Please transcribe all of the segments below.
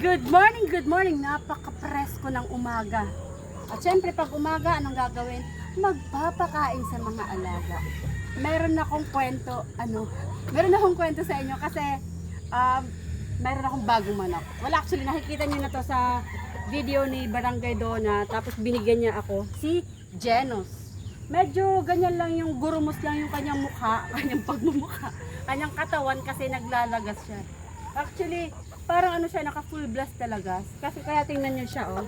Good morning. Napaka-presko ng umaga. At syempre pag umaga, anong gagawin? Magpapakain sa mga alaga. Meron akong kwento sa inyo kasi meron akong bagong manok. Wala, actually nakikita niyo na to sa video ni Barangay Donna, tapos binigyan niya ako si Genos. Medyo ganyan lang yung gurumos lang yung kanyang mukha, kanyang pagmumukha, kanyang katawan kasi naglalagas siya. Actually, parang ano siya, naka full blast talaga. Kasi kaya tingnan niyo siya, oh.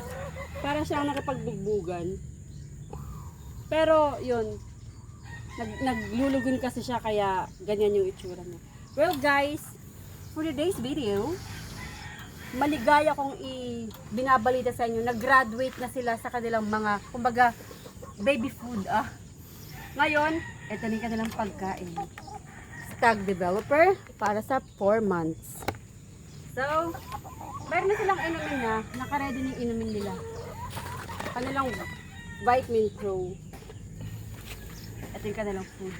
Parang siya nakapagbugbugan. Pero yun, naglulugon kasi siya kaya ganyan yung itsura niya. Well guys, for today's video, maligaya kong binabalita sa inyo, nag-graduate na sila sa kanilang mga, kumbaga, baby food. Ngayon, ito na yung kanilang pagkain. Stag developer para sa 4 months. So, meron na silang inumin na, naka-ready na yung inumin nila. Kanilang vitamin pro. Ito yung kanilang food.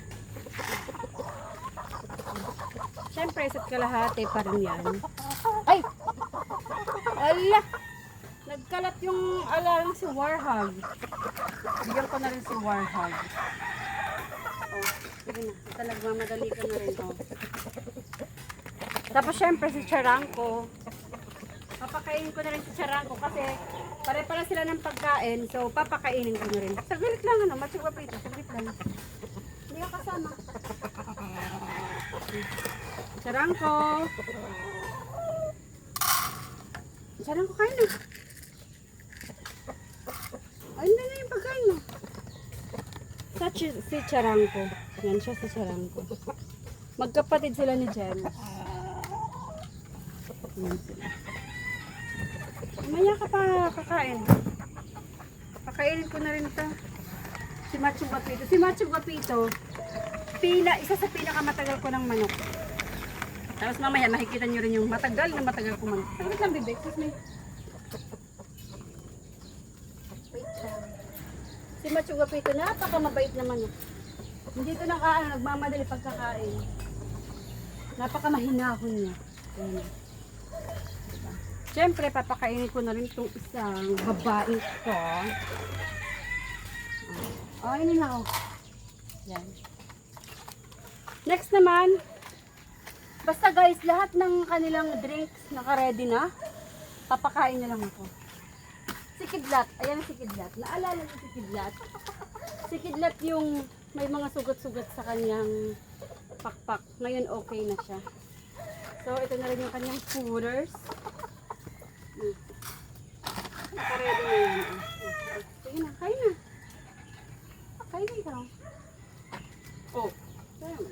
Siyempre, isa't kalahati pa rin yan. Ay! Ala! Nagkalat yung alarm si Warhog. Bigyan ko na rin si Warhog. Oh, sige na. Talagang mamadali ka na rin. Oh. Tapos syempre si Charanko. Papakainin ko na rin si Charanko kasi pare-pare sila ng pagkain. So papakainin ko na rin. Saglit lang ano, matsuwa pa ito. Saglit lang. Hindi ka kasama. Charanko. Charanko, kain na. Ayun na yung pagkain mo. Si Charanko. Yan siya si Charanko. Magkapatid sila ni Jen. Yan sila. Mamaya ka pa kakain. Pakainin ko na rin ito. Si Macho Guapito. Si Macho Guapito, isa sa pinakamatagal ko ng manok. Tapos mamaya makikita nyo rin yung matagal ko manok. Saglit lang bibig. Excuse me. Si Macho Guapito, napakamabait naman. Hindi ito nagmamadali pagkakain. Napakamahinahon niya. Ayan. Diba? Siyempre, papakainin ko na rin itong isang babae ko. Ayun na ako. Yan. Next naman, basta guys, lahat ng kanilang drinks naka-ready na. Papakain na lang ako. Si Kidlat, ayan si Kidlat. Naalala niyo si Kidlat? Si Kidlat yung may mga sugat-sugat sa kanyang pakpak. Ngayon okay na siya. So ito na rin yung kanyang fooders. Naka-ready na yan. Sige na, kain na. Kain na ikaw. Oh, kain na.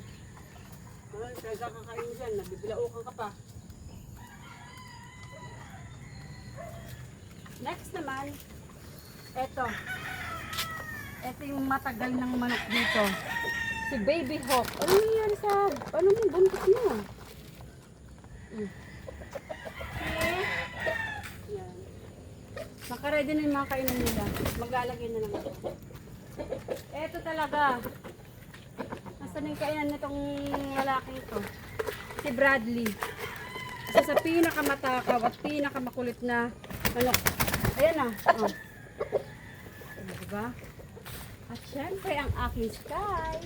Kaya kakain dyan, nabibilaukan ka pa. Next naman, eto yung matagal ng manok dito. Si Baby Hawk. Ano nangyari sa, ano mo, buntot mo? Yan. Naka-ready na yung mga kainan nila. Maglalagay na lang ako. Eto talaga. Nasaan yung kainan nitong lalaking ito? Si Bradley. Isa sa pinakamatakaw at pinakamakulit na manok. Ayan na. Oh. Diba? At syempre, ang aking Sky.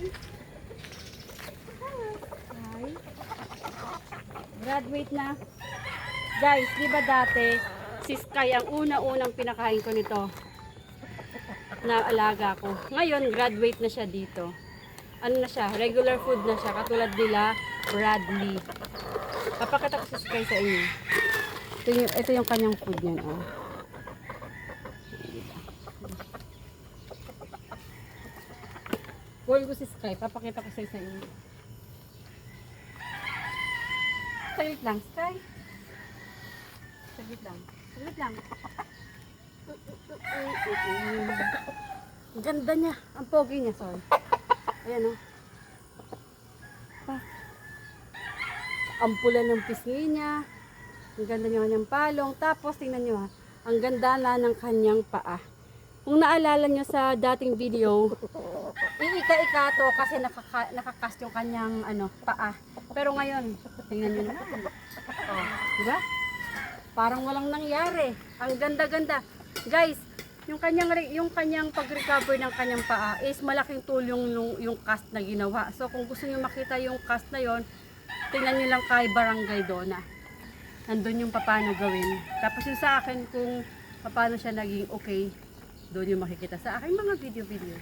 Sky. Graduate na. Guys, di ba dati, si Sky ang una-unang pinakain ko nito na alaga ko. Ngayon, graduate na siya dito. Ano na siya? Regular food na siya. Katulad nila, Bradley. Papakita ko si Sky sa inyo. Ito yung kanyang food niyan. Oh. Goal ko si Sky. Papakita ko sa inyo. Saglit lang, Sky. Saglit lang. Saglit lang. Ang ganda niya. Ang pogi niya, sorry. Ayan o. Ang pula ng pisngi niya. Ang ganda niya kanyang palong. Tapos, tingnan niyo ha. Ang ganda na ng kanyang paa. Kung naalala nyo sa dating video, iika-ika to kasi nakakast yung kanyang paa. Pero ngayon, tingnan nyo naman. Oh, diba? Parang walang nangyari. Ang ganda-ganda. Guys, yung kanyang pag-recover ng kanyang paa is malaking tulong yung cast na ginawa. So kung gusto niyo makita yung cast na yon, tingnan niyo lang kay Barangay Donna. Nandun yung paano gawin. Tapos yung sa akin kung paano siya naging okay, doon yung makikita sa aking mga video.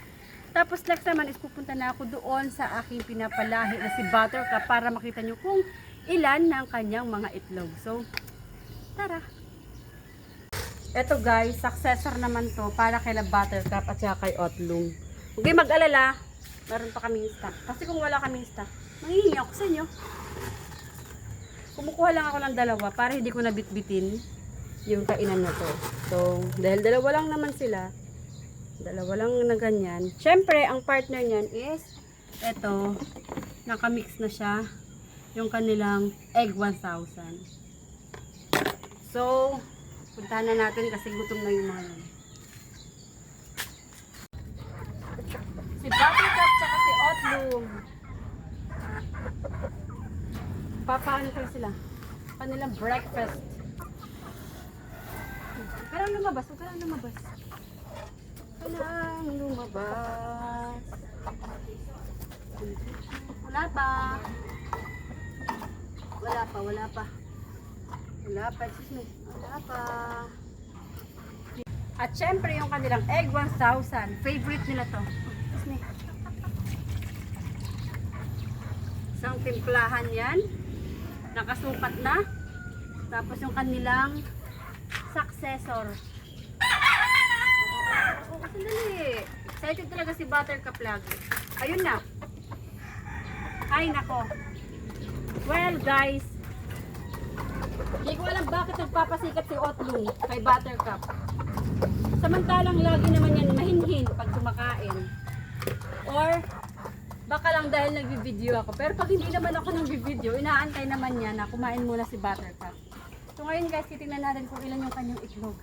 Tapos next naman is pupunta na ako doon sa aking pinapalahi na si Buttercup para makita nyo kung ilan ng kanyang mga itlog. So, tara! Eto guys, successor naman to para kay Buttercup at saka kay Otlum. Huwag kayong mag-alala, meron pa kaming stock. Kasi kung wala kaming stock, manghihingi ako sa inyo. Kumukuha lang ako ng dalawa para hindi ko nabitbitin yung kainan na to. So, dahil dalawa lang naman sila, dalawa lang na ganyan. Siyempre, ang partner niyan is eto, nakamix na siya yung kanilang egg 1,000. So, puntahan na natin kasi gutom na yung mga yan. Si Buttercup tsaka si Otlum. Papaano kayo sila? Kanilang breakfast. Huwag ka lang lumabas. Huwag ka lang lumabas. Huwag ka lang lumabas. Wala pa. Wala pa. Wala pa. Wala pa. Excuse me. Wala pa. At syempre yung kanilang egg 1,000. Favorite nila to. Excuse me. Isang timplahan yan. Nakasukat na. Tapos yung kanilang successor. Oo, sandali. Excited talaga si Buttercup lagi. Ayun na. Ay, nako. Well, guys. Hindi ko alam bakit nagpapasikat si Otlum kay Buttercup. Samantalang lagi naman yan mahinhin pag kumakain. Or baka lang dahil nagbi-video ako. Pero pag hindi naman ako nagbi-video, inaantay naman niya na kumain muna si Buttercup. So ngayon guys, titingnan natin kung ilan yung kanyang itlog.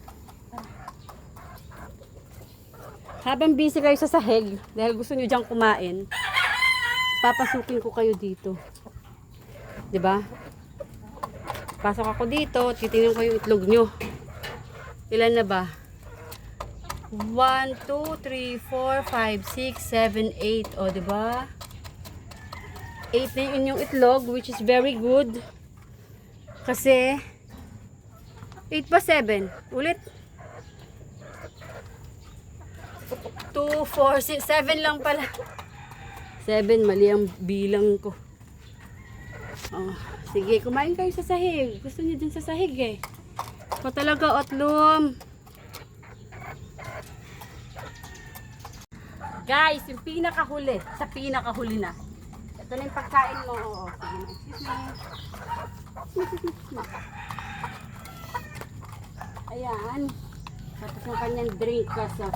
Habang busy kayo sa sahig, dahil gusto niyo diyang kumain, papasukin ko kayo dito. 'Di ba? Pasok ako dito, titingnan ko yung itlog nyo. Ilan na ba? 1, 2, 3, 4, 5, 6, 7, 8. O, diba? 8 na yung inyong itlog, which is very good. Kasi, 8 ba 7? Ulit. 2, 4, 6, 7 lang pala. 7, mali ang bilang ko. Oh, sige, kumain kayo sa sahig. Gusto niyo din sa sahig eh. Ako talaga, Otlum. Guys, yung pinakahuli, sa pinakahuli na. Ito na yung pagkain mo. Oo, sige na. Excuse me. Ayan. Tapos yung kanyang drink kasi.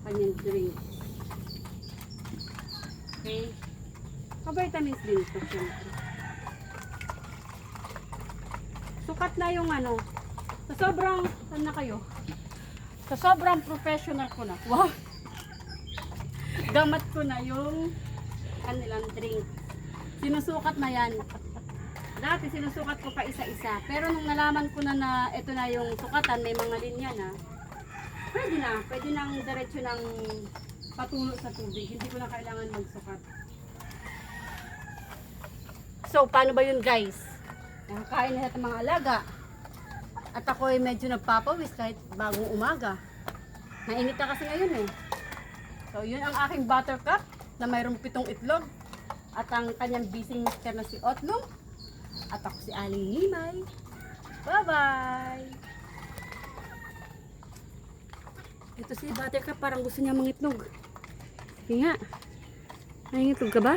Kanyang drink. Okay. Vitamins din ito, syempre. Sukat na yung ano. Sa sobrang, saan na kayo? Sa sobrang professional ko na. Wow! Gamat ko na yung kanilang drink. Sinusukat na yan. Dati sinusukat ko pa isa-isa. Pero nung nalaman ko na ito na yung sukatan, may mga linya na, pwede na. Pwede nang diretso ng patulo sa tubig. Hindi ko na kailangan magsukat. So, paano ba yun guys? Kain na natin mga alaga. At ako ay medyo nagpapawis kahit bagong umaga. Nainit na kasi ngayon eh. So, yun ang aking Buttercup na mayroong 7 itlog. At ang kanyang busy mister na si Otlum. At ako si Aling Limay. Bye-bye! Ito si Buttercup, parang gusto niya mangitlog. Sige nga. Nangitlog ka ba?